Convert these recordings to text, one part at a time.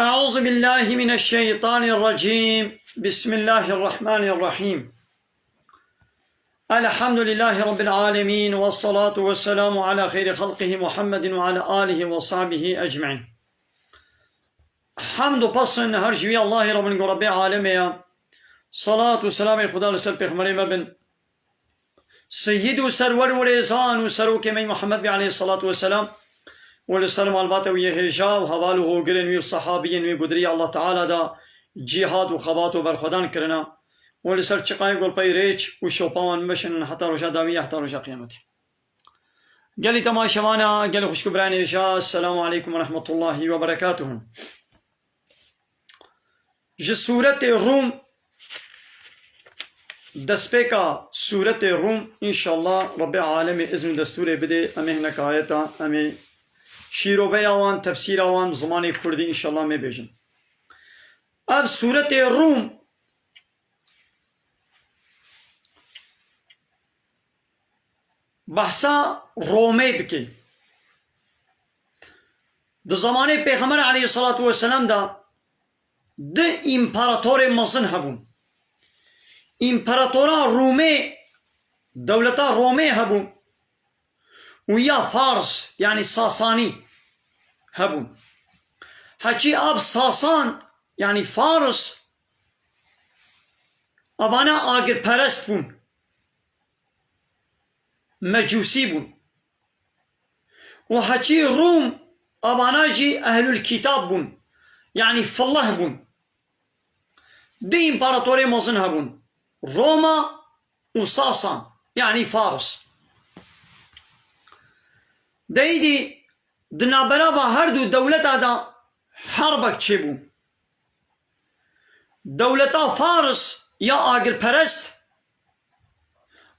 أعوذ بالله من الشيطان الرجيم. بسم الله الرحمن الرحيم. الحمد لله رب العالمين، والصلاة والسلام على خير خلقه محمد وعلى آله وصحبه أجمعين. حمد و پسن هر جوی الله رب العالمين. صلاة و سلام خدا لسر پیغمبر مبن سيد و سرور و رزان و سروك من محمد عليه الصلاة والسلام والسلام الباته ويهجا وحواله قرن والصحابين وقدري الله تعالى دا جهاد وخبات وبرخدان كرنا ولسر چقاي قول پاي ريچ وشوپان مشن حتى رجا داوية حتى رجا قيامتي. قالي تماشوانا قالي خوش كبراني رجا. السلام عليكم ورحمة الله وبركاته. سورة الروم دسپیکا سورة الروم انشاءالله رب العالمين اذن دستور بده امه هناك آياتا امه شیروبه آوان تفسیر آوان زمان کردی انشاءالله می بیجن. اب سورة الروم بحثا رومه بکی ده زمان پیغمبر علیه الصلاة والسلام دا ده امپراتور مزن هبون. امپراتورا رومه دولتا رومه هبون ويا فارس يعني ساساني هبون. حكي اب ساسان يعني فارس ابانا آگر پرست بون، مجوسي بون. وحكي روم ابانا جي اهل الكتاب بون، يعني فالله بون. دي امبراطوري مزن هبون، روما وساسان يعني فارس. ديدي دنابرا با هر دو دولتا دا حربك چه بو. دولتا فارس یا آگر پرست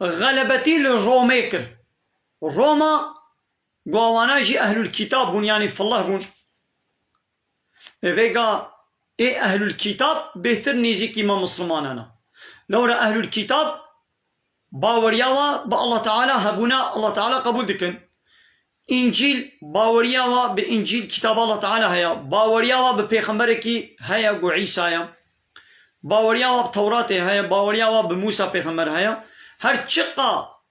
غلبتي للرومي كر. روما قوانا جي اهل الكتاب بون يعني فالله بون. بيقا اي اهل الكتاب بهتر نيزي كيما مسلمانانا. لورا اهل الكتاب باورياوا با الله تعالى هبونا الله تعالى قبول دكن. انجيل باورياوا بانجيل كتاب الله تعالى هيا، باورياوا بپیغمبركي هيا قو عيسى هيا، باورياوا بتورات هيا، باورياوا بموسى پیغمبر هيا. هر چقا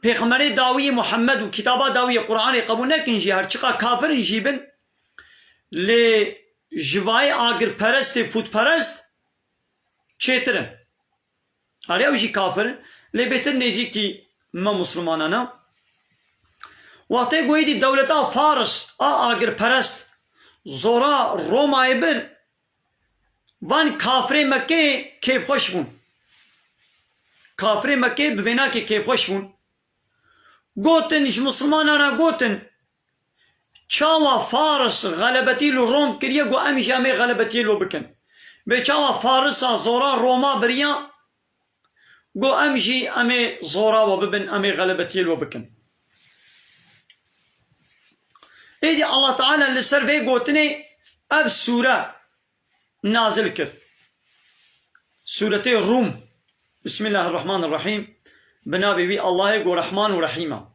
پیغمبر داوي محمد وكتابا داوي قرآن قبول نكن جي هر چقا كافر جيبن لي جواي آگر پرست پوت پرست چيترن هر اوجي كافر لي بيتر نيزي كي ما مسلمانانا. وقتی گویدی دولتا فارس آگر پرست زورا رومای بر وان کافر مکه کیب خوش بون. کافر مکه بوینا که کیب خوش بون. گوتن اش مسلمانانا گوتن چاوا فارس غلبتی لو روم کریه گو امی جامعه غلبتی لو بکن. به چاوا فارسا زورا روما بریا گو امجی امی زورا و ببن امی غلبتی لو بکن. ايدي الله تعالى اللي سر في قوتني اب سورة نازل كر. سورة الروم. بسم الله الرحمن الرحيم. بنابي بي الله يقول رحمن ورحيم.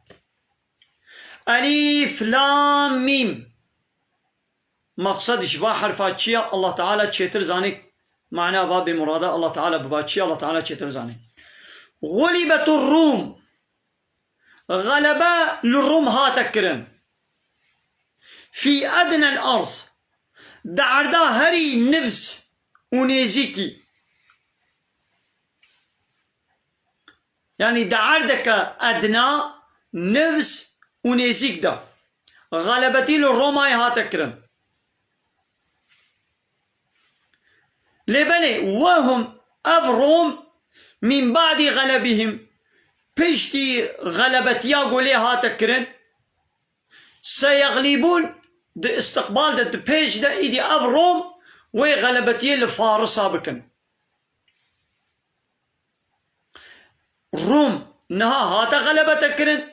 ألف لام ميم. مقصد شبا حرفات شيا الله تعالى تشيتر زاني معنى باب مرادة الله تعالى بباتشي الله تعالى تشيتر زاني. غلبت الروم غلبة للروم هاتكرن في أدنى الأرض دعردا هري نفس ونيزيكي يعني دعردك أدنى نفس ونيزيك دا غلبتي للروماي هاتكرن لبني وهم أبروم من بعد غلبهم بشتي غلبتيا قولي هاتكرن سيغلبون ده استقبال ده بيج ده ايدي اب روم وغلبتي لفارس سابقا. روم نها هاتا غلبتكرن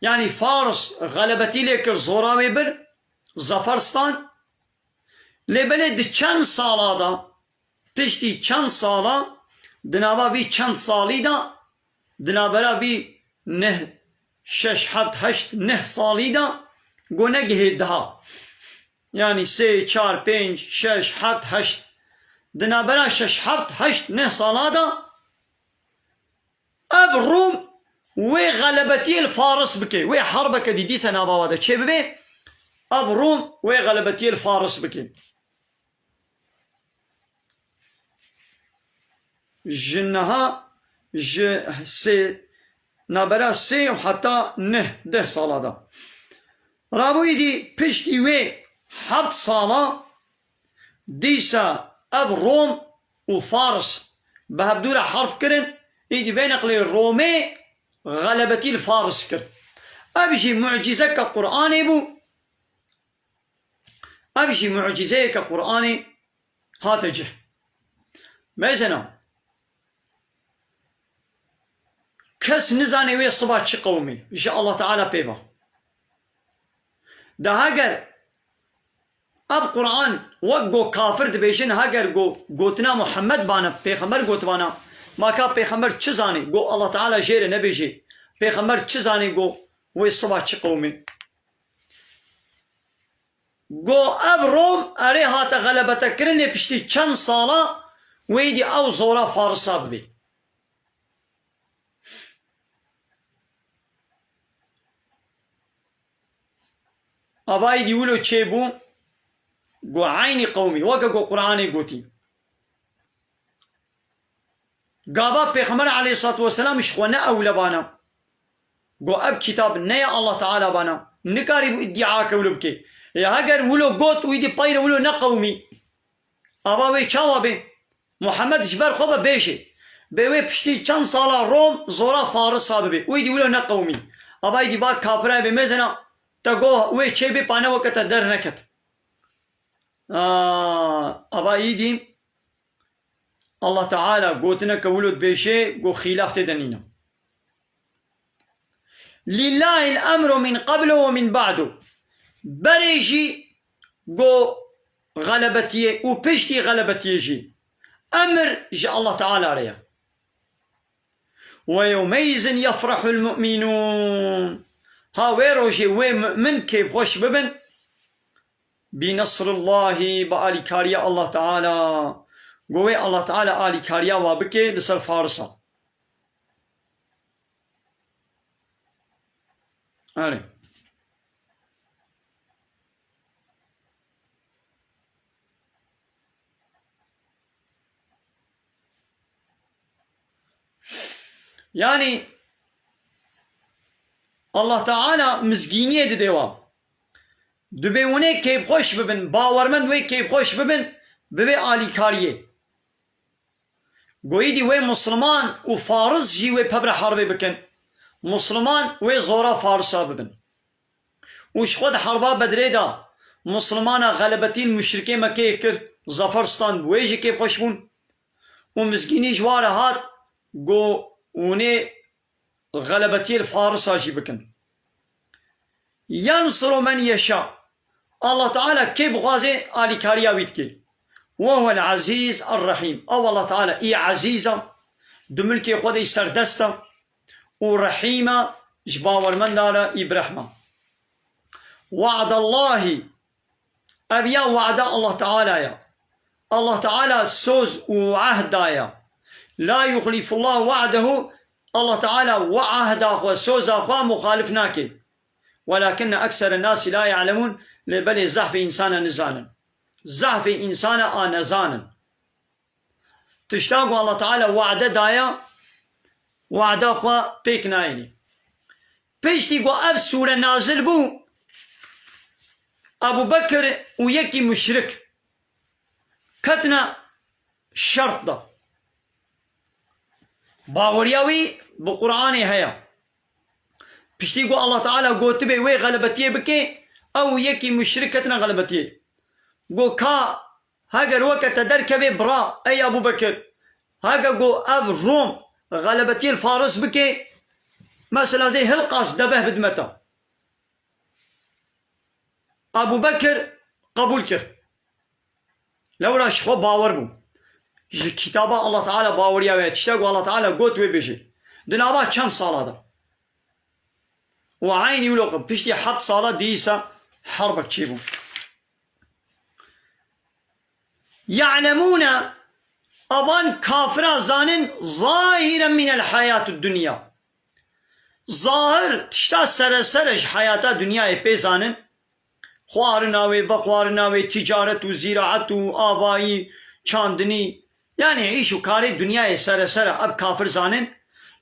يعني فارس غلبتي لك زوراوي بر زفرستان لبلد چند سالا دا پشتی چند سالا دنابا بي چند سالي دا دنابرا بي نه شش هفت هشت نه سالي دا گونه گهیدها يعني 3 4 5 6 7 8 دنابرا 6 7 8 9 صالادا اب الروم وي غلبتي الفارس بكي وي حربك دي سنة باوادا تشي ببي اب الروم وي غلبتي الفارس بكي جنها سي نابرا سي وحتى نه ده صالادا رابو يدي بشتي وي حبت صالا ديسا اب روم وفارس بهبدولا حرب كرن يدي بين قلي الرومي غلبتي الفارس كر ابجي معجزة كقرآن بو ابجي معجزة كقرآن هاتجه مثلا كس نزاني وي صبات شي قومي ان شاء الله تعالى بيبا ده هاجر اب قرآن وقو كافر دبيشن هاجر قوتنا محمد بانا پیغمبر قوت بانا ما كا پیغمبر چه زاني قو الله تعالى جير نبي جي پیغمبر چه زاني قو وي صبات شي قومي قو اب روم اري هاتا غلبتا كرني بشتي چند صالا ويدي او زورا فارسا ببي اباي دي ولو تشيبو قو عيني قومي وقا قو قرآني قوتي قابا بيغمبر عليه الصلاة والسلام شخوانا أولا بانا قو أب كتاب نيا الله تعالى بانا نكاري بو ادعاك ولبكي يا هاجر ولو قوت ويدي باير ولو نقومي أباوي چاوابي محمد جبر خوبا بيشي بيوي بشتي چند صالة روم زورا فارس صاببي ويدي ولو نقومي أباي دي باك كافرها بمزنا تقو وي چه بي پانا وقتا در نكت أبا يدي الله تعالى قوتنا كولد بيشي قو خلاف تدنينا لله الأمر من قبل ومن بعده بريجي قو غلبتي وبشتي غلبتي جي أمر جاء الله تعالى ريا ويومئذ يفرح المؤمنون ها ويروجي ومؤمن كيف خوش ببن بنصر الله بآل كاريا الله تعالى قوي الله تعالى آل كاريا وابكي لسر فارسا أري يعني الله تعالى مزگینیه ده دیوا دبیونه کیب خوش ببن باورمند وی کیب خوش ببن ببی آلی کاریه گویی دی وی مسلمان و فارس جی وی پبر حربی بکن مسلمان وی زورا فارسا ببن وش خود حربا بدره دا مسلمان غلبتی المشرکی مکه کر زفرستان وی جی کیب خوش بون و مزگینی جوار هات گو ونه غلبتي الفارس جي بكن ينصر من يشاء الله تعالى كيف غازي آلي كاريا ويتكي وهو العزيز الرحيم أو الله تعالى إي عزيزة دملكي خودي سردسته ورحيمة جباور من دارا إي برحمة وعد الله أبيا وعد الله تعالى يا الله تعالى سوز وعهد يا لا يخلف الله وعده الله تعالى وعهد أخوة سوز أخوة مخالفناك ولكن أكثر الناس لا يعلمون لبل زحف إنسانا نزانا زحف إنسانا نزانا تشتاق الله تعالى وعد دايا وعد أخوة بيك نايني بيشتي قو أب سورة نازل بو أبو بكر ويكي مشرك كتنا شرط ده باورياوي بقرآن هيا بشتي قو الله تعالى قوت بي وي غلبتيه بكي او يكي مشركتنا غلبتيه قو كا هاجر وقت تدرك بي برا اي ابو بكر هاجر قو اب روم غلبتيه الفارس بكي مثلا زي هلقاس دبه بدمته ابو بكر قبول كر لو راش خو باور بو كتابة الله تعالى باوريا ويتشتاق الله تعالى قوت ويبيجي دنابا كم صالة ده وعيني ولو بشتي حط صالة ديسا حربك تشيبو يعلمون أبان كافرا زانن ظاهرا من الحياة الدنيا ظاهر تشتا سرج حياة دنيا بيزانن خوارناوي وخوارناوي تجارت وزراعت وآبائي چاندني يعني عيشوا كاري دنيا سر أب كافر زانن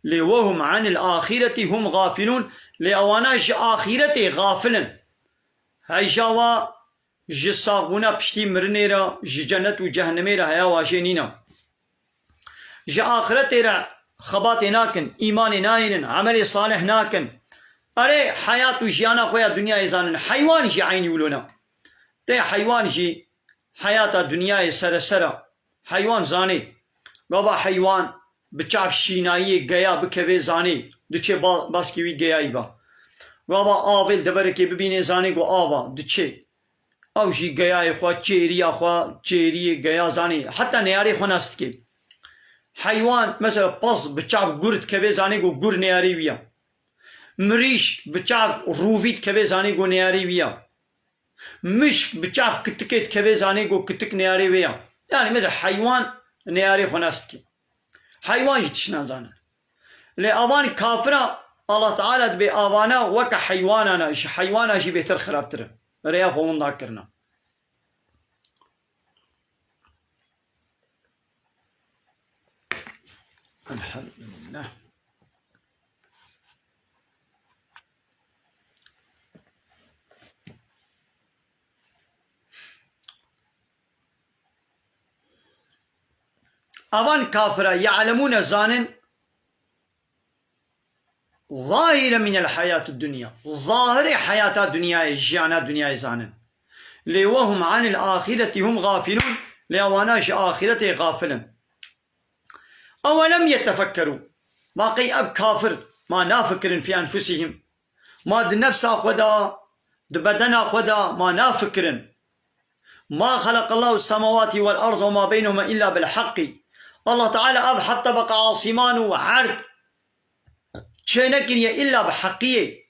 لوهم عن الآخرة هم غافلون لأواناش آخرة غافلن هاي جاوا جساغونا بشتي مرنيرا جنة وجهنميرا هيا واشينينا جا آخرة را خبات ناكن إيمان ناينن عمل صالح ناكن أري حياة جيانا خويا دنيا زانن حيوان جي عيني ولونا تي حيوان جي حياة دنيا سر حيوان زاني بابا حيوان بچاف شینایی گیا بکوی زانی دچه باسکیوی گیایی با بابا آویل دبرکی ببینه زانی گو آوا دچه او جی گیای خواه چیریا خواه چیری گیا زانی حتی نیاری خواه نست که حیوان مثلا پاس بچاف گرد کوی زانی گو گر نیاری ویا مریش بچاف روویت کوی زانی گو نیاری ویا مشک بچاف کتکت کوی زانی گو کتک نیاری ویا يعني مثلا حيوان نياري خناستكي حيوان جتشنا زانا لأبان كافرة الله تعالى بأبانا وك حيواننا حيوانا شي بيتر خرابتر ريا خوون ذاكرنا الحمد لله أوان كافرة يعلمون زانن ظاهرا من الحياة الدنيا ظاهر حياة الدنيا جانا دنيا زانن لوهم عن الآخرة هم غافلون لأواناش آخرة غافلا أولم يتفكروا باقي أب كافر ما نافكر في أنفسهم ما دنفس أخودا دبدن أخودا ما نافكر ما خلق الله السماوات والأرض وما بينهما إلا بالحق الله تعالى أب حتى بقى عاصمان وعرض شينكريا إلا بحقية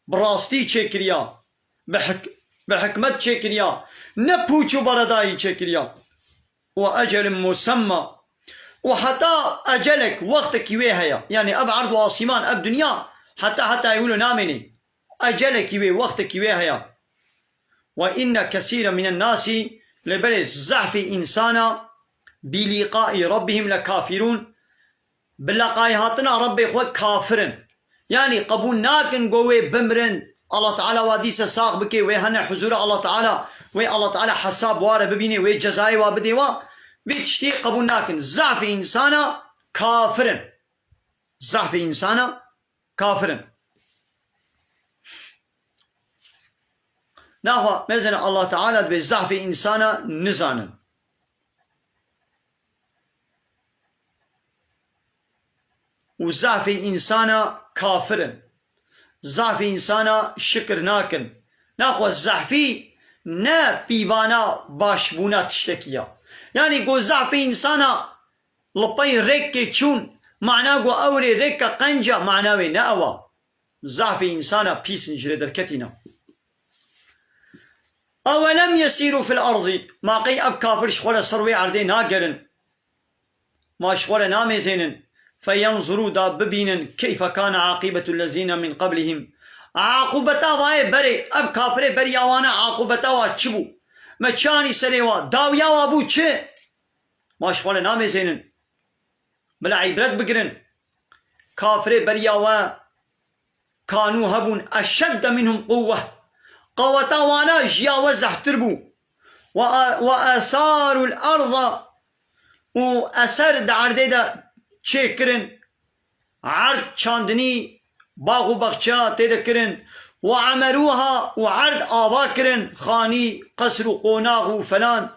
براستي شكريا بحكمة شكريا نبوشو برداي شكريا وأجل مسمى وحتى أجلك وقتك ويهيا يعني أب عرض وعاصمان أب دنيا حتى يقولوا نامني أجلك وقتك ويهيا وإن كثير من الناس لبلد زعف إنسانا بلقاء ربهم لكافرون بلقاء هاتنا ربي خوك كافرن يعني قبول ناكن قوي بمرن الله تعالى واديس ساق بكي ويهنا حضور الله تعالى الله تعالى حساب واره ببيني وي جزائي وابدي بيتشتي قبول ناكن زعف إنسانا كافرن زعف إنسانا كافرن ناهو مثلا الله تعالى بزعف إنسانا نزانا وزعف إنسانا كافرا زعف إنسانا شكر ناكن ناخو الزعفي نا بيبانا باشبونا تشتكيا يعني قو زعف إنسانا لبين ريك چون معناه قو أوري ريك قنجا معناه نأوا زعف إنسانا بيس نجري دركتنا أولم يسيروا في الأرض ما قي أب كافر شخولا سروي عردين ناقرن ما شخولا نامي زينن فينظروا دا ببينن كيف كان عاقبة الذين من قبلهم عاقبتا واي بري أب كافر بري وانا عاقبتا واتشبو ما چاني سريوا داويا وابو چه ما شخولا نامي زينن بلا عبرت بقرن كافر بري وا كانوا هبون أشد منهم قوة قوتا وانا جياوز احتربو وآثار الأرض وأسر دعرده دا چكرن عرض چاندني باغ و بخچا تذكرن وعمروها وعرض آباكرن خاني قصر و قوناغ و فلان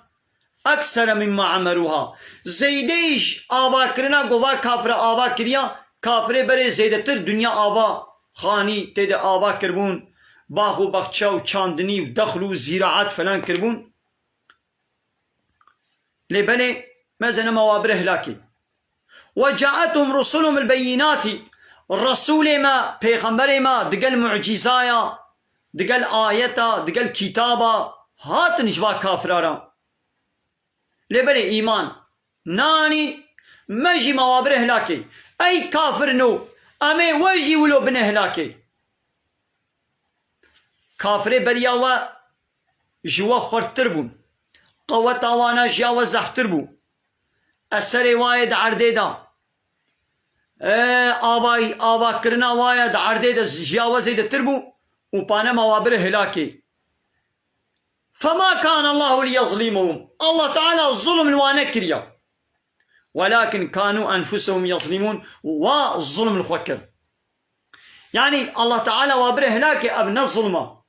أكثر مما عمروها زيديش آباكرنا قوة كافر آباكريا كافر بري زيدتر دنيا آبا خاني تد آباكربون باغ و بخچا و چاندني و دخل و زراعات فلان كربون لبني مازن موابره هلاكي وجاءتهم رسولهم البينات الرسول ما پیغمبر ما دقل معجزايا دقل آيتا دقل كتابا هات نجوا كافرارا لبر إيمان ناني مجي موابره هلاكي أي كافر نو أمي وجي ولو بن هلاكي كافر برياوة جوا خورتر بون قوة تاوانا جياوة زحتر بو أسر وايد عرديدا آبا کرنا وايد عرديدا جياوة زيد تربو وبانا موابره هلاكي فما كان الله ليظلمهم الله تعالى الظلم الوانكريا ولكن كانوا أنفسهم يظلمون والظلم الخوكر يعني الله تعالى وابره هلاكي أبنى الظلمة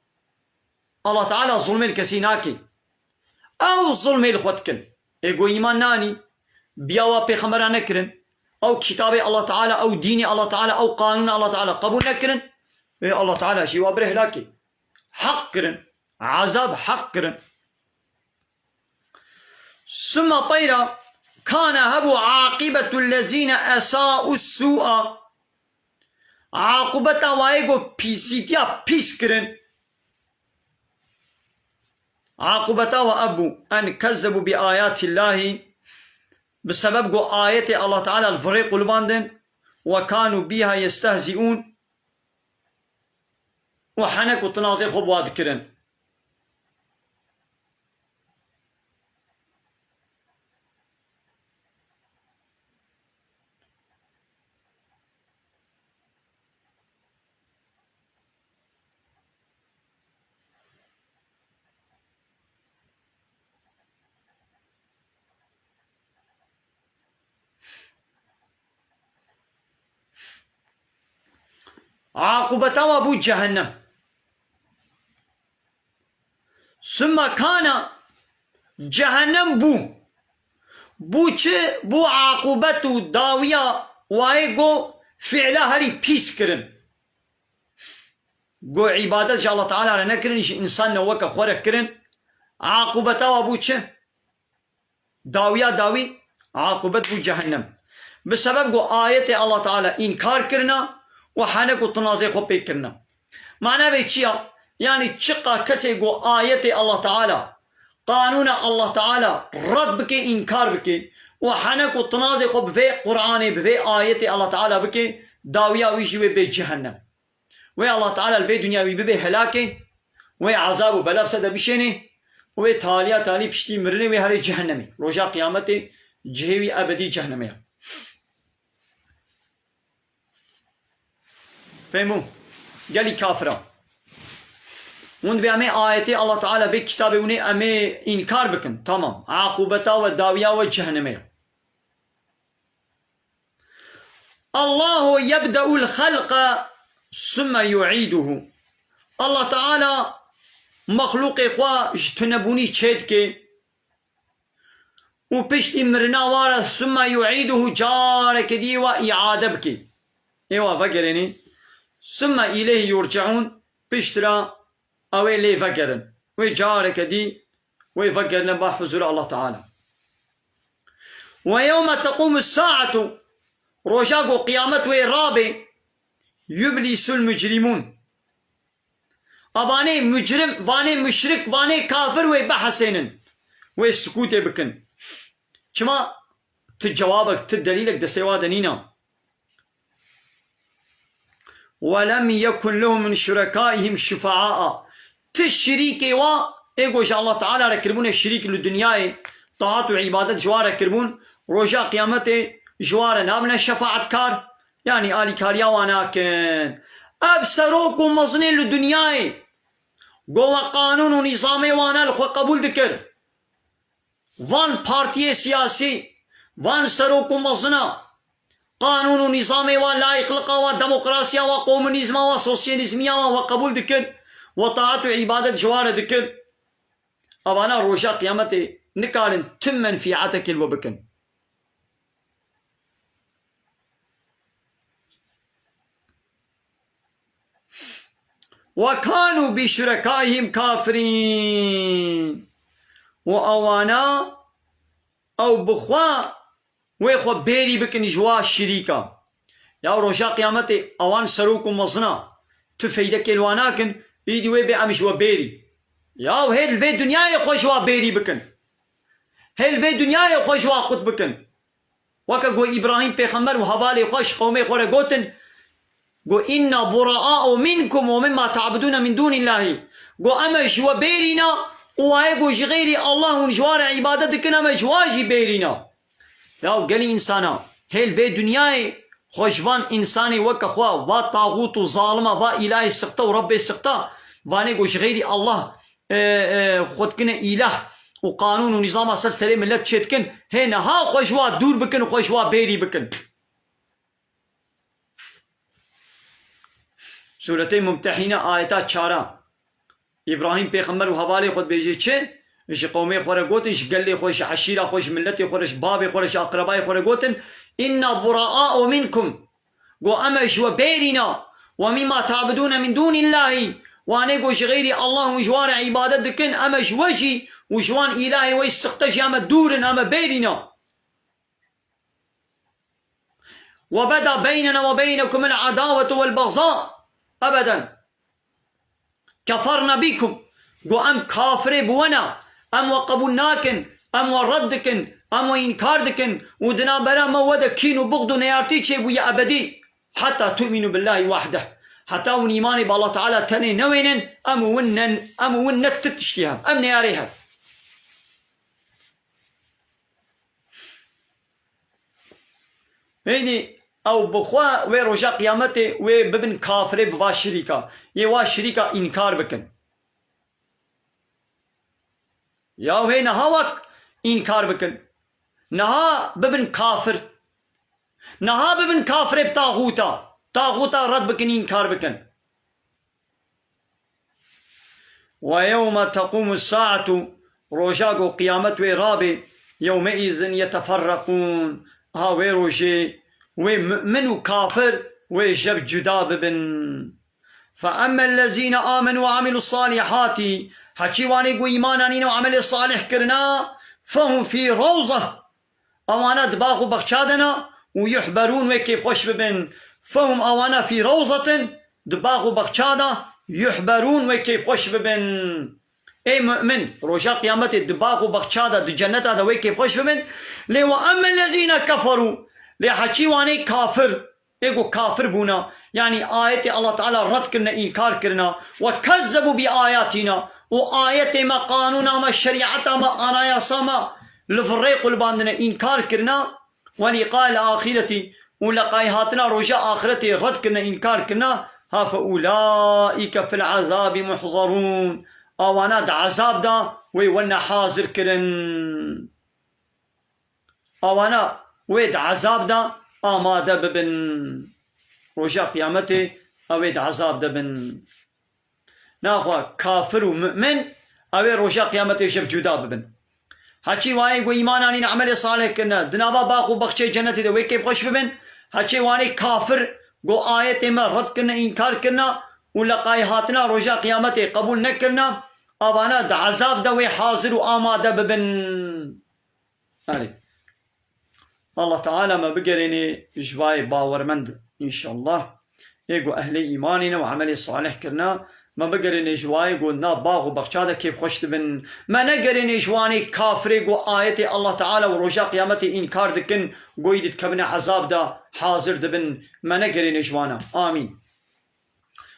الله تعالى ظلم الكسيناكي أو ظلم الخوتكن إيقو إيمان ناني بيوا بيخمرا نكرن أو كتاب الله تعالى أو دين الله تعالى أو قانون الله تعالى قبول نكرن إيه الله تعالى شي وابره هلاكي حق كرن عذاب حق كرن ثم طيرا كان هبو عاقبة الذين أساءوا السوء عاقبتا وايقو بيسيتيا بيس كرن عاقبتا وأبو أن كذبوا بآيات الله بسبب قو آيات الله تعالى الفريق الباندن وكانوا بها يستهزئون وحنك وتنازل خبوات كرن عاقبتا وابو جهنم ثم كان جهنم بو عاقبتو داوية وايقو فعلا هري بيس كرن قو عبادت جا الله تعالى نكرن إنسان نوكا خورف كرن عاقبتا وابو داوي عاقبت بو جهنم بسبب قو آية الله تعالى إنكار كرنا وحنك وتنازع خو بيك كرنا معناه بيتشيا يعني تشقى كسي قو آية الله تعالى قانون الله تعالى رد بك إنكار بك وحنك وتنازع خو بفي قرآن بفي آية الله تعالى بك داوية ويجي بي جهنم وي الله تعالى الفي دنيا بي هلاكي وي عذاب بلا بسد بشيني وي تالي بشتي مرني وي هري جهنمي رجا قيامتي جهوي أبدي جهنمي فهموا قال كافرة وند بأمي آياتي الله تعالى بكتابه وني أمي إنكار بكن تمام عاقبتا والداوية والجهنمية الله يبدأ الخلق ثم يعيده الله تعالى مخلوق إخوة اجتنبوني تشيدك وبشتي مرنا وارا ثم يعيده جارك دي وإعادة بك إيوا فكرني ثم إليه يرجعون بشترا أو إليه فكرن وجارك دي ويفكرن بحضور الله تعالى ويوم تقوم الساعة رجاق قيامت ويرابي يبلس المجرمون أباني مجرم واني مشرك واني كافر ويبحسينن ويسكوت بكن كما تجوابك تدليلك دسيوا دنينا ولم يكن لهم من شركائهم شفعاء تشريك ايقوش الله تعالى ركربون الشريك للدنيا طاعت وعبادت جوار ركربون رجا قيامته جوار نابنا شفاعت كار يعني آلي كاريا واناكن أبسروكم مصنين للدنيا قوة قانون ونظامي وانا الخو قبول ذكر وان بارتي سياسي وان سروكم مصنا قانون ونظامي ولا يخلقا وديمقراطيا وكومونيزم وسوسياليزميا وقبول ذكر وطاعت وعبادة جوار ذكر أبانا روشا قيامتي نكارن تمن في عتك الوبكن وكانوا بشركائهم كافرين وأوانا أو بخوا ويخوا بيري بكن جوا الشريكة يا روشا قيامتي أوان سروكم مصنا تفيدك الواناكن يدي ويبي أم جوا بيري يا وهيد الفي دنيا يخوا جوا بيري بكن هل في دنيا خوش واقت بكن وكا قو إبراهيم بيخمر وهبالي خوش قومي خورا قوتن قو إنا براء منكم ومما تعبدون من دون الله قو أما جوا بيرنا وهاي قو جغيري الله ونجوار عبادتك أما جواجي بيرنا لاو قالي إنسانا هل في دنيا خوشبان إنساني وكا خوا و طاغوت ظالمة و إلهي سخطة ورب سخطة واني قو جغيري الله خود كنا إله وقانون ونظام أصل سليم ملت تشتكن هنا ها خوشوا دور بكن وخوشوا بيري بكن سورة ممتحنة آيات شارع إبراهيم بيخمر وهبالي خود بيجي چه إيش قومي خورا قوتن إيش قلي خوش عشيرة خوش ملتي خوش بابي خوش أقربائي خورا قوتن إنا براء منكم قو أما شو بيرنا ومما تعبدون من دون الله وأنا قوش غيري الله وجوار عبادتك أما جوجي وجوان إلهي ويستقتش أما دور أما بيرنا وبدا بيننا وبينكم العداوة والبغضاء أبدا كفرنا بكم قو أم كافر بونا أم وقبولناكن أم وردكن أم وإنكاردكن ودنا برا مودا كين وبغض نيارتي شيء ويا أبدي حتى تؤمنوا بالله وحده حتى ونيماني بالله تعالى تاني نوينن أم ونن تتشكيها أم نياريها هيني أو بخوا ورجا قيامته وببن كافر بوا شريكا يوا شريكا إنكار بكن ياو هي نهاوك إنكار بكن نها ببن كافر نها ببن كافر بطاغوتا طاغوتا رد بكن إنكار بكن ويوم تقوم الساعة رجاء قيامت ورابي يومئذ يتفرقون ها ويروجي ومؤمن كافر وجب جدا ببن فأما الذين آمنوا وعملوا الصالحات حكي واني قو إيمانانين وعمل الصالح كرنا فهم في روضة أوانا دباغوا بخشادنا ويحبرون وكيف خوش ببن فهم أوانا في روضة دباغوا بخشادة يحبرون وكيف خوش ببن اي مؤمن رجا قيامت دباغوا بخشادة دي جنة هذا وكيف خوش ببن لي وأما الذين كفروا لي حكي واني كافر ايقو كافر بونا يعني آيات الله تعالى رد كرنا إنكار كرنا وكذبوا بآياتنا وآيات ما قانونا ما شريعتا ما آنايا سما لفريق الباندنا إنكار كرنا ولقاء الآخرة ولقايهاتنا رجاء آخرتي رد كرنا إنكار كرنا ها فأولئك في العذاب محضرون أوانا دا عذاب دا ويوانا حاضر كرن أوانا ويد عذاب دا آماده ببن رجاء قيامته اويد عذاب دبن ناخوا كافر ومؤمن اوي رجاء قيامته شب جدا ببن هاتشي واني قو ايماناني عمل صالح كنا دنابا باقو بخشي جنتي دو كيف خوش ببن هاتشي واني كافر قو آية ما رد كنا انكار كنا ولقاي هاتنا رجاء قيامته قبول نكرنا ابانا دا عذاب دوي حاضر وآماده ببن الله تعالى ما بقريني جواي باورمند إن شاء الله يقو أهل إيماننا وعمل صالح كرنا ما بقريني جواي قلنا باغ وبخشادة كيف خشت بن ما نقريني جواني كافر قو آية الله تعالى ورجاء قيامتي إنكار دكن قويد كبنا عذاب دا حاضر دبن ما نقريني جوانا آمين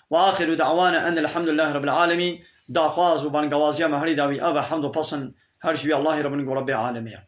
وآخر دعوانا أن الحمد لله رب العالمين دا خواز وبان قوازيا مهري داوي أبا حمد وبصن هرشوي الله رب العالمين